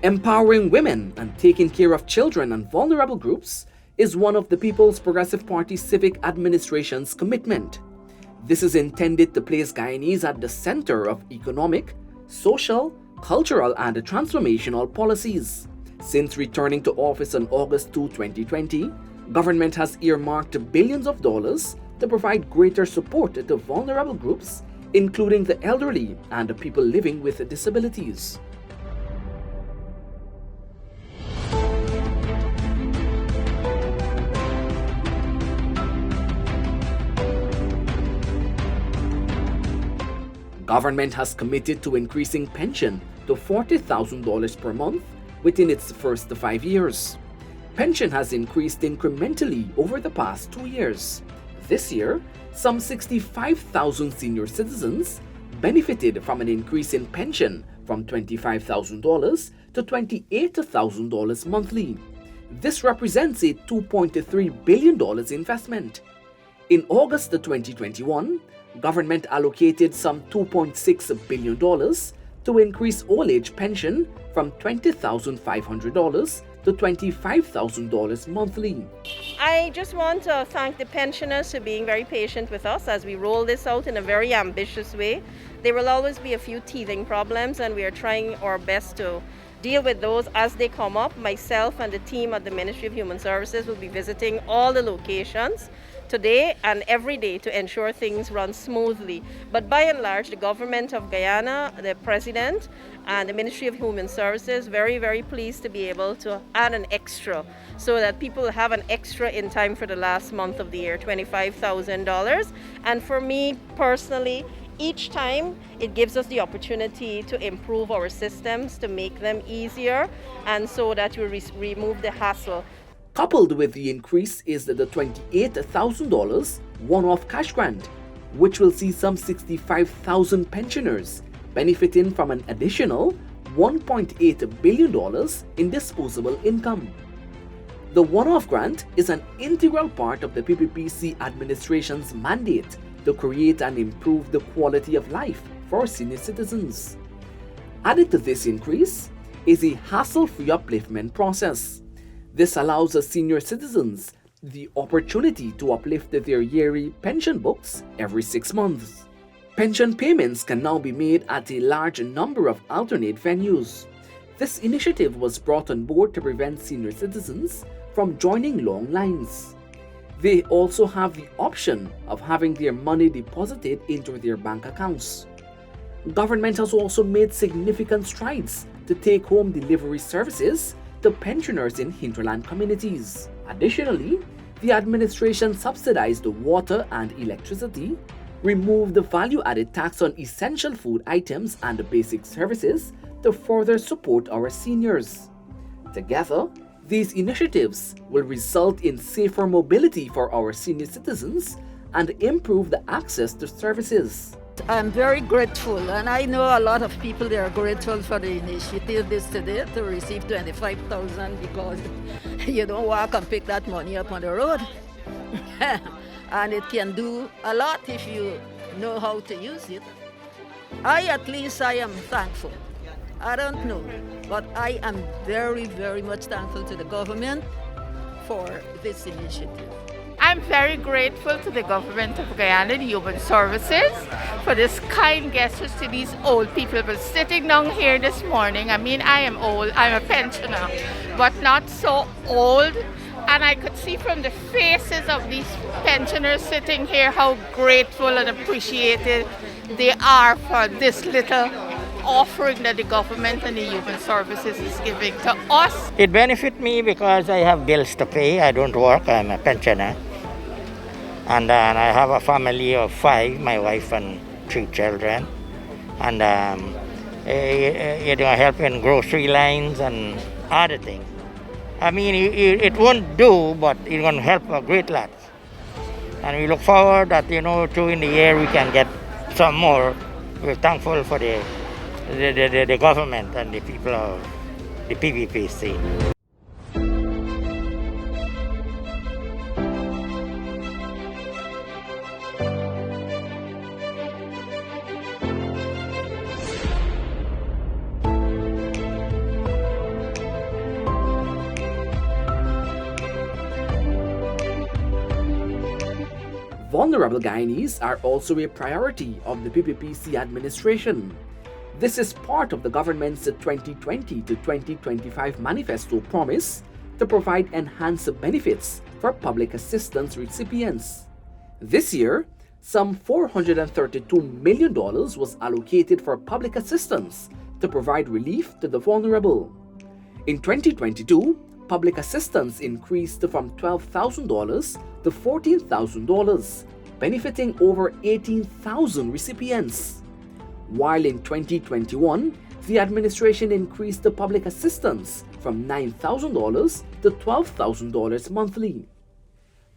Empowering women and taking care of children and vulnerable groups is one of the People's Progressive Party Civic Administration's commitment. This is intended to place Guyanese at the center of economic, social, cultural, and transformational policies. Since returning to office on August 2, 2020, government has earmarked billions of dollars to provide greater support to vulnerable groups, including the elderly and the people living with disabilities. Government has committed to increasing pension to $40,000 per month within its first 5 years. Pension has increased incrementally over the past 2 years. This year, some 65,000 senior citizens benefited from an increase in pension from $25,000 to $28,000 monthly. This represents a $2.3 billion investment. In August 2021, government allocated some $2.6 billion to increase old age pension from $20,500 to $25,000 monthly. I just want to thank the pensioners for being very patient with us as we roll this out in a very ambitious way. There will always be a few teething problems, and we are trying our best to deal with those as they come up. Myself and the team at the Ministry of Human Services will be visiting all the locations today and every day to ensure things run smoothly. But by and large, the government of Guyana, the president, and the Ministry of Human Services, very, very pleased to be able to add an extra so that people have an extra in time for the last month of the year, $25,000. And for me personally, each time it gives us the opportunity to improve our systems, to make them easier, and so that we remove the hassle. Coupled with the increase is the $28,000 one-off cash grant, which will see some 65,000 pensioners benefiting from an additional $1.8 billion in disposable income. The one-off grant is an integral part of the PPPC administration's mandate to create and improve the quality of life for senior citizens. Added to this increase is a hassle-free upliftment process. This allows the senior citizens the opportunity to uplift their yearly pension books every 6 months. Pension payments can now be made at a large number of alternate venues. This initiative was brought on board to prevent senior citizens from joining long lines. They also have the option of having their money deposited into their bank accounts. Government has also made significant strides to take home delivery services to pensioners in hinterland communities. Additionally, the administration subsidized the water and electricity, removed the value-added tax on essential food items and basic services to further support our seniors. Together, these initiatives will result in safer mobility for our senior citizens and improve the access to services. I'm very grateful, and I know a lot of people they are grateful for the initiative this today to receive $25,000 because you don't walk and pick that money up on the road. And it can do a lot if you know how to use it. I am thankful. I don't know, but I am very, very much thankful to the government for this initiative. I'm very grateful to the government of Guyana, the Human Services, for this kind gestures to these old people. But sitting down here this morning, I mean, I am old, I'm a pensioner, but not so old. And I could see from the faces of these pensioners sitting here how grateful and appreciated they are for this little offering that the government and the Human Services is giving to us. It benefits me because I have bills to pay. I don't work, I'm a pensioner. And I have a family of 5, my wife and 3 children. And help in grocery lines and other things. I mean, it won't do, but it's going to help a great lot. And we look forward that, during the year we can get some more. We're thankful for the government and the people of the PPPC. Vulnerable Guyanese are also a priority of the PPPC administration. This is part of the government's 2020 to 2025 manifesto promise to provide enhanced benefits for public assistance recipients. This year, some $432 million was allocated for public assistance to provide relief to the vulnerable. In 2022, public assistance increased from $12,000 to $14,000, benefiting over 18,000 recipients. While in 2021, the administration increased the public assistance from $9,000 to $12,000 monthly.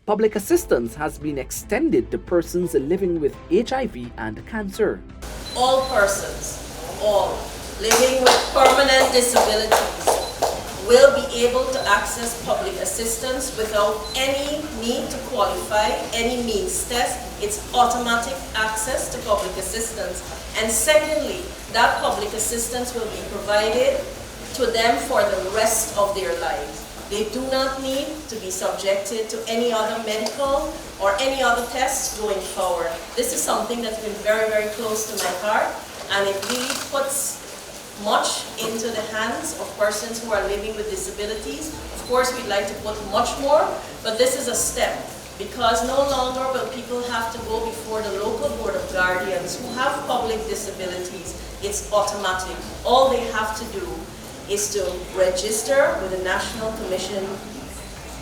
Public assistance has been extended to persons living with HIV and cancer. All persons, all living with permanent disabilities will be able to access public assistance without any need to qualify, any means test. It's automatic access to public assistance. And secondly, that public assistance will be provided to them for the rest of their lives. They do not need to be subjected to any other medical or any other tests going forward. This is something that's been very, very close to my heart, and it really puts much into the hands of persons who are living with disabilities. Of course, we'd like to put much more, but this is a step, because no longer will people have to go before the local board of guardians who have public disabilities. It's automatic. All they have to do is to register with the National Commission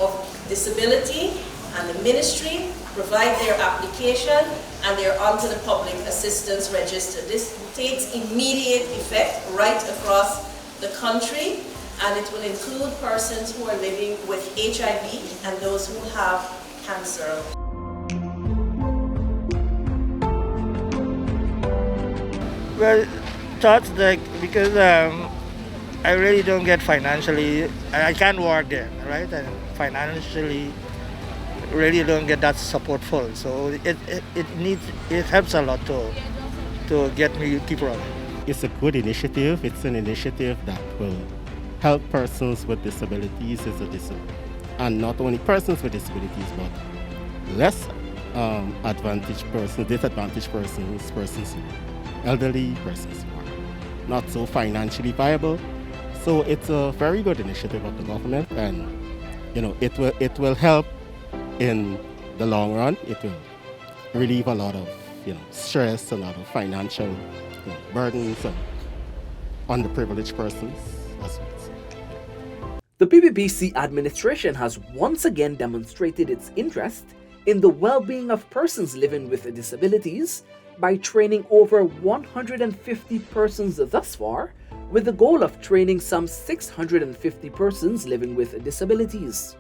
of Disability and the ministry, provide their application, and they're onto the public assistance register. This takes immediate effect right across the country, and it will include persons who are living with HIV and those who have cancer. Well, thoughts like, because I really don't get financially, I can't work there, right? And financially, really don't get that support full. So it helps a lot to get me keep running. It's a good initiative. It's an initiative that will help persons with disabilities and not only persons with disabilities, but less advantaged persons, disadvantaged persons, elderly persons who are not so financially viable. So it's a very good initiative of the government, and it will help in the long run. It will relieve a lot of stress, a lot of financial burdens on the privileged persons as well. The PPPC administration has once again demonstrated its interest in the well-being of persons living with disabilities by training over 150 persons thus far, with the goal of training some 650 persons living with disabilities.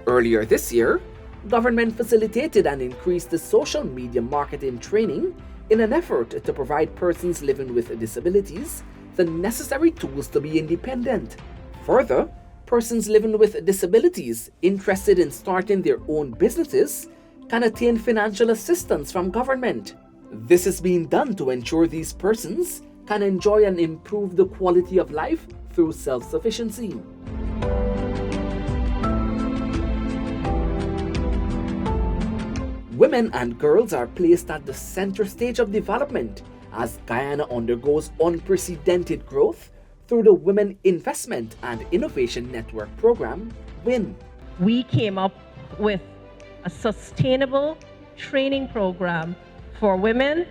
Earlier this year, government facilitated and increased the social media marketing training in an effort to provide persons living with disabilities the necessary tools to be independent. Further, persons living with disabilities interested in starting their own businesses can attain financial assistance from government. This is being done to ensure these persons can enjoy and improve the quality of life through self-sufficiency. Women and girls are placed at the center stage of development as Guyana undergoes unprecedented growth through the Women Investment and Innovation Network program, WIN. We came up with a sustainable training program for women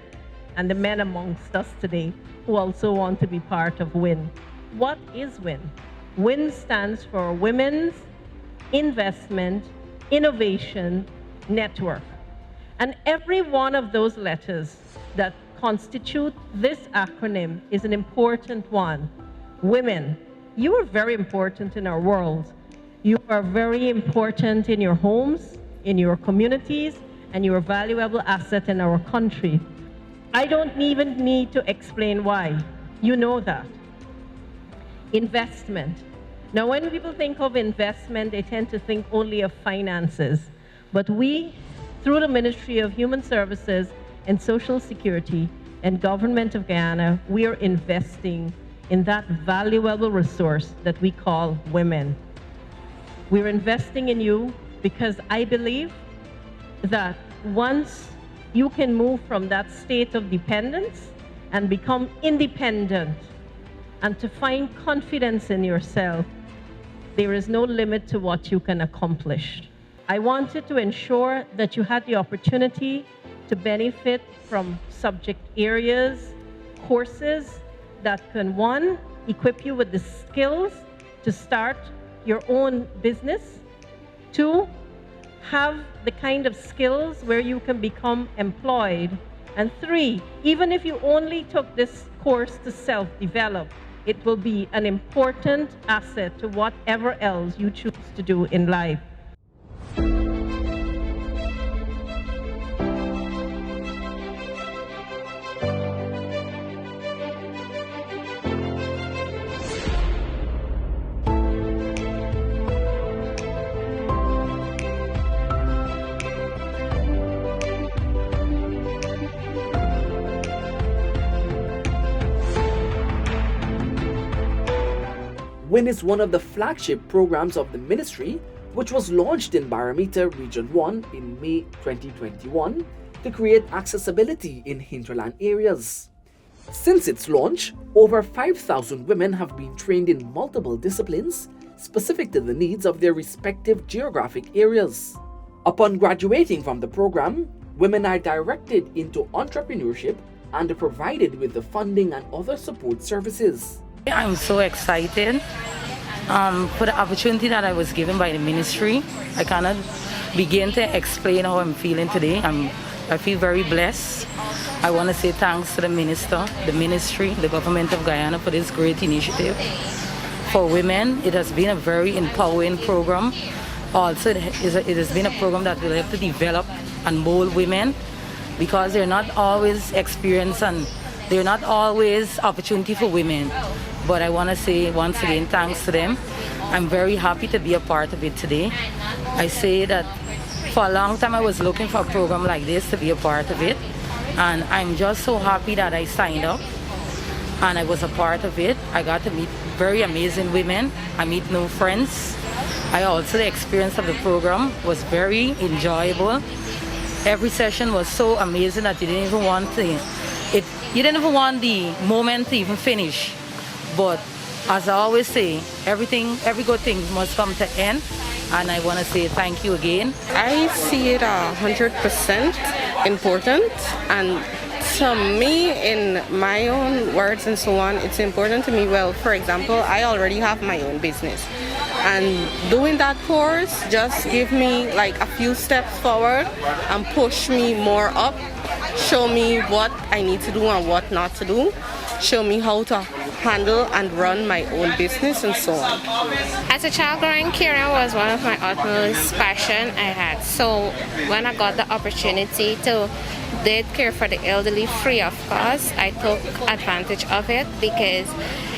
and the men amongst us today who also want to be part of WIN. What is WIN? WIN stands for Women's Investment Innovation Network. And every one of those letters that constitute this acronym is an important one. Women, you are very important in our world. You are very important in your homes, in your communities, and you're a valuable asset in our country. I don't even need to explain why. You know that. Investment. Now, when people think of investment, they tend to think only of finances. But we, through the Ministry of Human Services and Social Security and Government of Guyana, we are investing in that valuable resource that we call women. We're investing in you because I believe that once you can move from that state of dependence and become independent and to find confidence in yourself, there is no limit to what you can accomplish. I wanted to ensure that you had the opportunity to benefit from subject areas, courses that can, one, equip you with the skills to start your own business, two, have the kind of skills where you can become employed, and three, even if you only took this course to self-develop, it will be an important asset to whatever else you choose to do in life. WIN is one of the flagship programs of the ministry, which was launched in Barometer Region 1 in May 2021 to create accessibility in hinterland areas. Since its launch, over 5,000 women have been trained in multiple disciplines specific to the needs of their respective geographic areas. Upon graduating from the program, women are directed into entrepreneurship and are provided with the funding and other support services. I'm so excited for the opportunity that I was given by the ministry. I cannot begin to explain how I'm feeling today. I feel very blessed. I want to say thanks to the minister, the ministry, the government of Guyana for this great initiative. For women, it has been a very empowering program. Also, it has been a program that will help to develop and mold women because they're not always experienced and they're not always opportunity for women. But I want to say once again, thanks to them. I'm very happy to be a part of it today. I say that for a long time I was looking for a program like this to be a part of it. And I'm just so happy that I signed up and I was a part of it. I got to meet very amazing women. I meet new friends. The experience of the program was very enjoyable. Every session was so amazing that you didn't even want the moment to even finish. But as I always say, every good thing must come to end. And I want to say thank you again. I see it 100% important. And to me, in my own words and so on, it's important to me. Well, for example, I already have my own business. And doing that course just give me like a few steps forward and push me more up, show me what I need to do and what not to do, show me how to handle and run my own business and so on. As a child growing, caring was one of my utmost passion I had. So when I got the opportunity to did care for the elderly free of cost, I took advantage of it because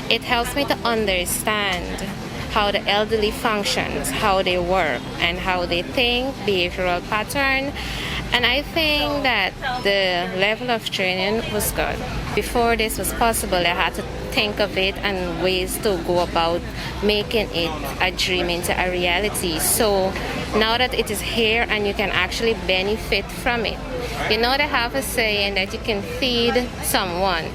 it helps me to understand how the elderly functions, how they work, and how they think, behavioral pattern. And I think that the level of training was good. Before this was possible, I had to think of it and ways to go about making it a dream into a reality. So now that it is here and you can actually benefit from it, you know they have a saying that you can feed someone,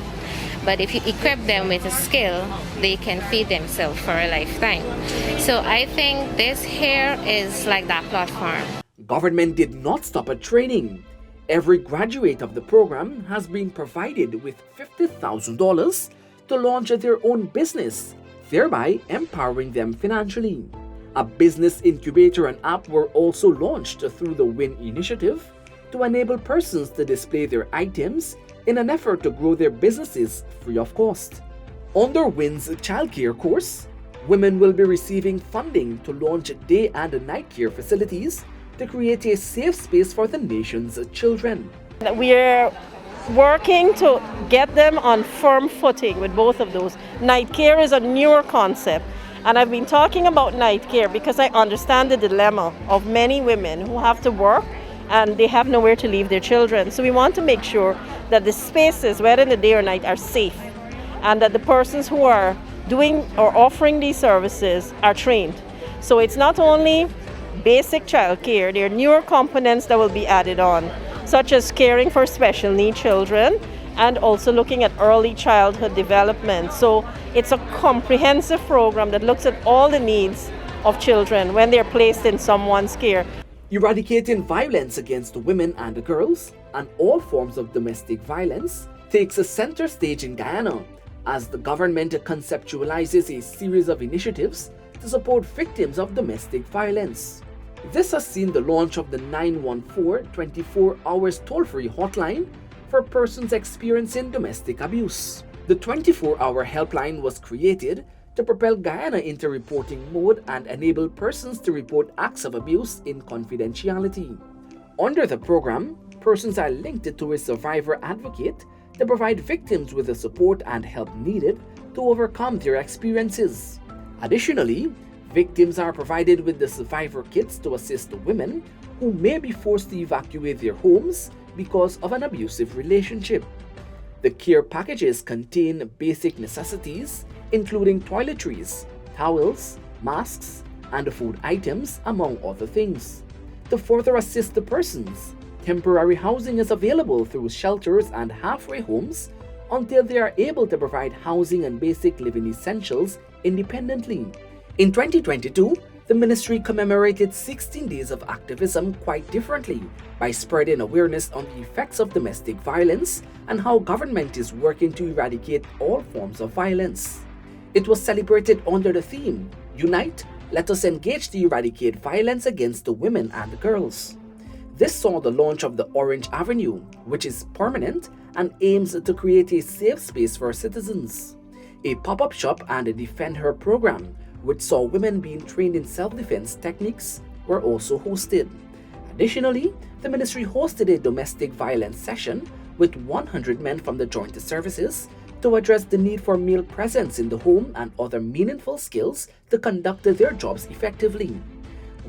but if you equip them with a skill, they can feed themselves for a lifetime. So I think this here is like that platform. Government did not stop at training. Every graduate of the program has been provided with $50,000 to launch their own business, thereby empowering them financially. A business incubator and app were also launched through the WIN initiative to enable persons to display their items in an effort to grow their businesses free of cost. Under WIN's childcare course, women will be receiving funding to launch day and night care facilities to create a safe space for the nation's children. We're working to get them on firm footing with both of those. Night care is a newer concept, and I've been talking about night care because I understand the dilemma of many women who have to work and they have nowhere to leave their children. So we want to make sure that the spaces, whether in the day or night, are safe, and that the persons who are doing or offering these services are trained. So it's not only basic child care, there are newer components that will be added on, such as caring for special needs children and also looking at early childhood development. So it's a comprehensive program that looks at all the needs of children when they're placed in someone's care. Eradicating violence against women and girls and all forms of domestic violence takes a center stage in Guyana as the government conceptualizes a series of initiatives to support victims of domestic violence. This has seen the launch of the 914 24 hours toll-free hotline for persons experiencing domestic abuse. The 24-hour helpline was created to propel Guyana into reporting mode and enable persons to report acts of abuse in confidentiality. Under the program, persons are linked to a survivor advocate to provide victims with the support and help needed to overcome their experiences. Additionally, victims are provided with the survivor kits to assist women who may be forced to evacuate their homes because of an abusive relationship. The care packages contain basic necessities including toiletries, towels, masks, and food items, among other things. To further assist the persons, temporary housing is available through shelters and halfway homes until they are able to provide housing and basic living essentials independently. In 2022, the ministry commemorated 16 days of activism quite differently by spreading awareness on the effects of domestic violence and how government is working to eradicate all forms of violence. It was celebrated under the theme, Unite, let us engage to eradicate violence against the women and girls. This saw the launch of the Orange Avenue, which is permanent and aims to create a safe space for citizens. A pop-up shop and a Defend Her program, which saw women being trained in self-defense techniques, were also hosted. Additionally, the ministry hosted a domestic violence session with 100 men from the joint services to address the need for male presence in the home and other meaningful skills to conduct their jobs effectively.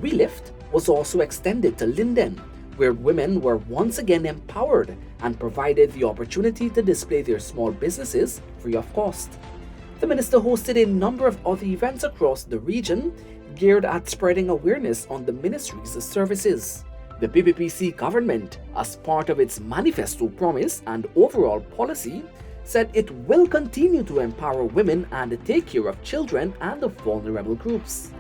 We Lift was also extended to Linden, where women were once again empowered and provided the opportunity to display their small businesses free of cost. The minister hosted a number of other events across the region geared at spreading awareness on the ministry's services. The PPPC government, as part of its manifesto promise and overall policy, said it will continue to empower women and take care of children and the vulnerable groups.